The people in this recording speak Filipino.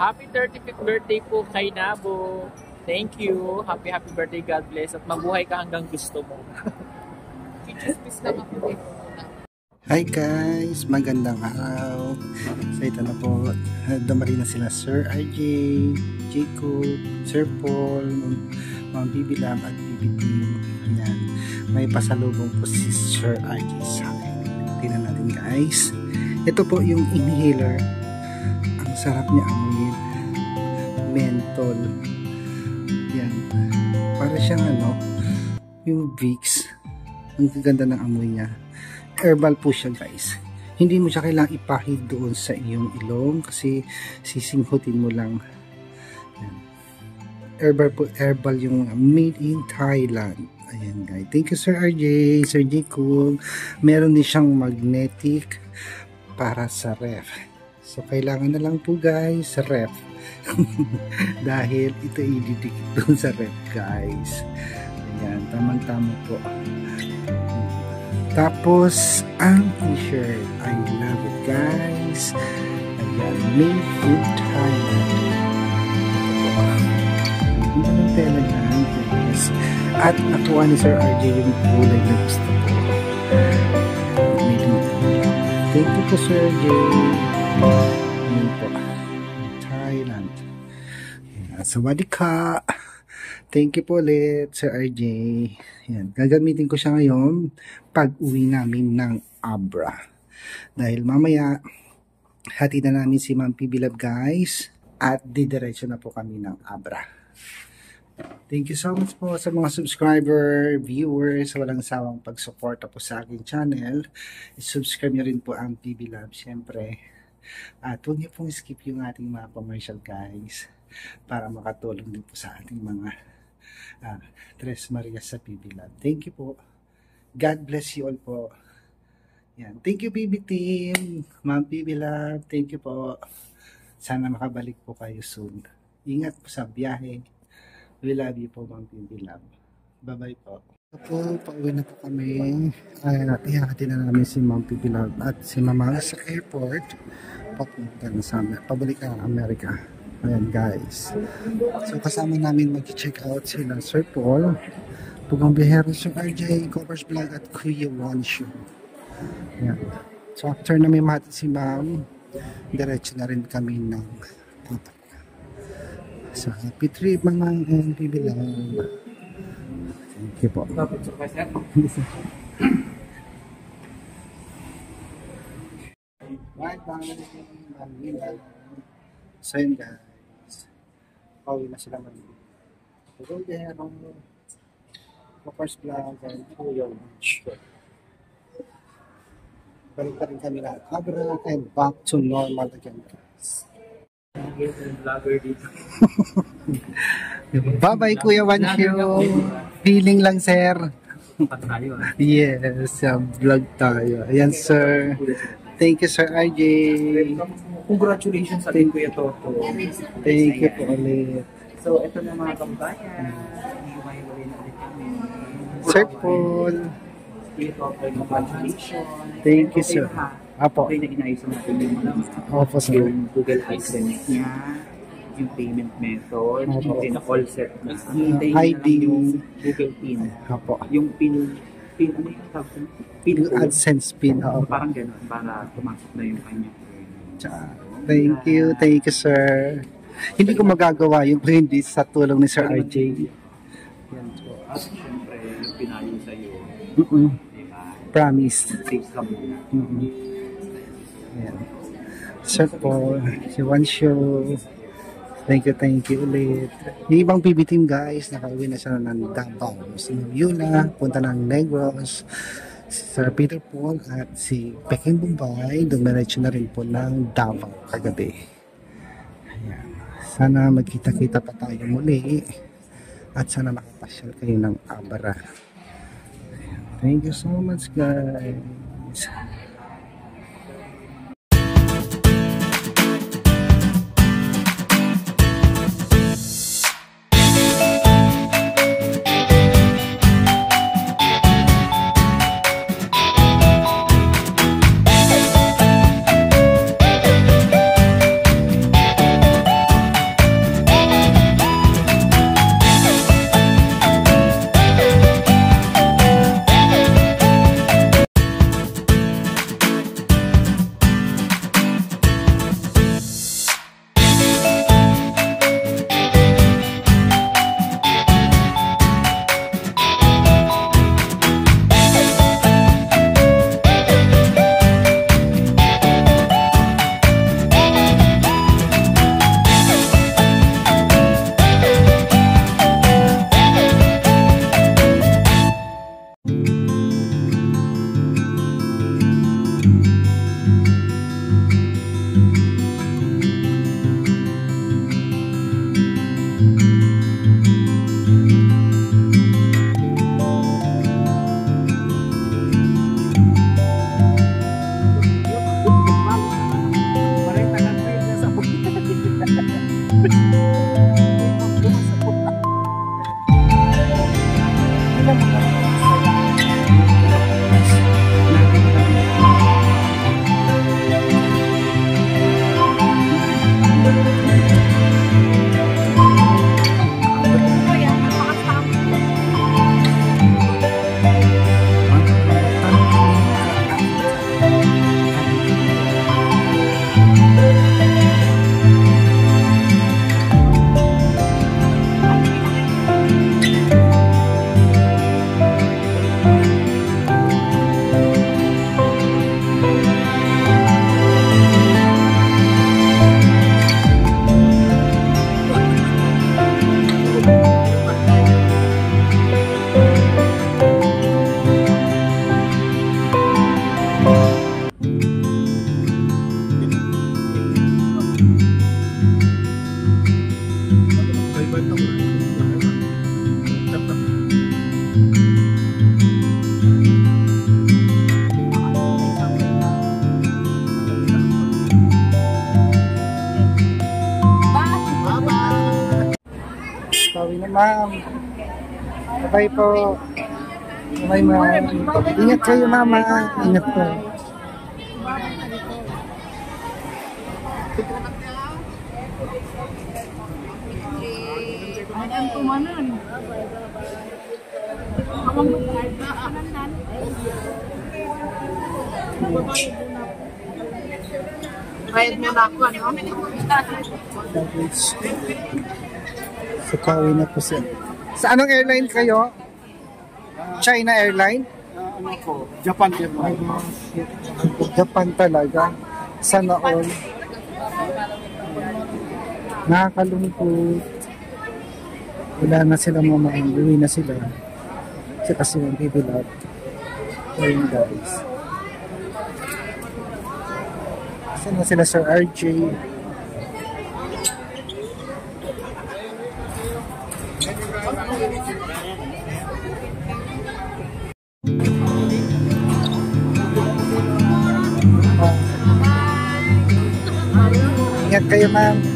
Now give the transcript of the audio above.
Happy 35th birthday po kay Nabo. Thank you. Happy birthday. God bless. At mabuhay ka hanggang gusto mo. Hi guys! Magandang araw. So ito na po. Dumari na sila Sir RJ, Jacob, Sir Paul, Ma'am Bibi Lam at Bibi Team. Ayan. May pasalubong po si Sir RJ sa akin. Tingnan natin guys. Ito po yung inhaler. Ang sarap niya amuyin. Menthol. Yan. Para siyang yung Vicks. Ang ganda ng amoy niya. Herbal po siya guys. Hindi mo siya kailangang ipahid doon sa iyong ilong kasi sisinghutin mo lang. Yan. Herbal yung made in Thailand. Ayan guys. Thank you Sir RJ, Sir Jacob. Meron din siyang magnetic para sa ref. So, kailangan na lang po guys sa ref. Dahil ito ididikit doon sa ref guys. Ayan, tamang-tama po. Tapos, ang t-shirt. I love it guys. Ayan, made in Thailand. Ito ng tela yan guys. At nakuha ni Sir RJ yung kulay na gusto ko. Made in Thailand. Thank you po Sir RJ. Ayan po. Thailand. Sawadika. Thank you po ulit Sir RJ. Ayan. Gagamitin ko siya ngayon pag uwi namin ng Abra. Dahil mamaya hati na namin si Ma'am PB Love guys. At didiretso na po kami ng Abra. Thank you so much po sa mga subscriber, viewers, walang sawang pagsuporta po sa aking channel. I-subscribe nyo rin po ang PB Love syempre. At huwag niyo pong skip yung ating mga commercial guys para makatulong din po sa ating mga Tres Marias sa PB Love. Thank you po. God bless you all po. Yan. Thank you PB Team, Ma'am PB Love. Thank you po. Sana makabalik po kayo soon. Ingat po sa biyahe. We love you po Ma'am PB Love. Bye-bye po. Po, pauwi na po kami. Ihati na namin si Ma'am PB Love at si Mama sa airport. Papunta na sa pabalik ang Amerika. Ayan guys. So kasama namin mag-check out sila Sir Paul, Pugang Bihero, Sir RJ, Covers Vlog at Kuya One Show. Ayan. So after na may mati si Ma'am, diretso na rin kami ng putak. So happy trip mga MPB lang. Thank you po. Bye-bye. So yun guys. Pauwi na sila mag-ibig. Pugang Bihero, Covers Vlog and Kuya One Show. Balik pa rin kami na Abra and back to normal again guys. Bye-bye Kuya One Show. Feeling lang sir. Yes, vlog tayo. Ayan sir. Thank you Sir RJ. Congratulations sa ating Kuya Toto. Thank you po ulit. So, ito na mga kabayan. Buhay-buhay na ulit kami. Sir Paul. Kuya Toto, congratulations. Thank you sir. Apo. Okay na inaayos natin Opo sir. yung Google AdSense niya, yung payment method, Opo. yung all set na. Hintayin na ID. lang yung Google PIN. Apo. Yung PIN, ano yung tawag ko? PIN Yung code. AdSense pin. Oo. Parang gano'n, para pumasok na yung kanya. Thank you sir. Hindi ko magagawa yung hindi sa tulong ni Sir RJ. Yan po. At syempre, yung pinayo sa'yo. Mm-mm. Diba? Promise. Safe ka muna. Ayan. Sir po, si Wansho. Thank you ulit. Yung ibang PB team guys, nakauwi na sila ng Davao. Si Yuna, punta ng Negros. Si Sir Peter Paul at si Peking Bombay, dumiretso na rin po ng Davao kagabi. Ayan. Sana magkita-kita pa tayo muli. At sana makapasyal kayo ng Abra. Ayan. Thank you so much guys. Sorry na ma'am. Bye po. Bye ma'am. Ingat kayo mama. Ingat po. Ang kumanan. Awang bayad mo na ako, ano? So, pauwi na po siya. Sa anong airline kayo? China Airline? Ano ko? Japan Airline. Japan talaga. Sana all. Nakakalungkot. Wala na sila mamahal. Uwi na sila. Kasi yung bibilad. Ayun guys. Sana sila Sir RJ. Ingat kayo ma'am.